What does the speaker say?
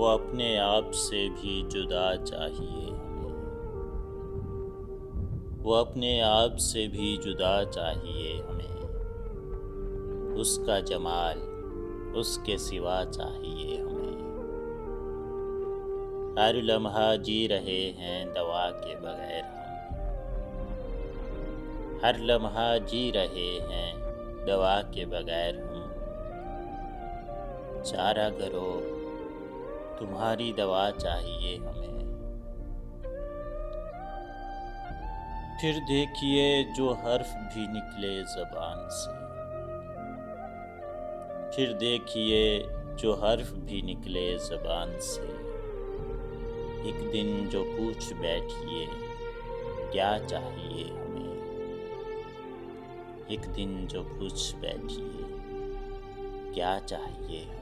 वो अपने आप से भी जुदा चाहिए हमें। वो अपने आप से भी जुदा चाहिए हमें। उसका जमाल उसके सिवा चाहिए हमें। हर लम्हा जी रहे हैं दवा के बगैर हम। हर लम्हा जी रहे हैं दवा के बगैर हम। चारा करो तुम्हारी दवा चाहिए हमें। फिर देखिए जो हर्फ भी निकले ज़बान से। फिर देखिए जो हर्फ भी निकले ज़बान से। एक दिन जो पूछ बैठिए क्या चाहिए हमें। एक दिन जो पूछ बैठिए क्या चाहिए हमें।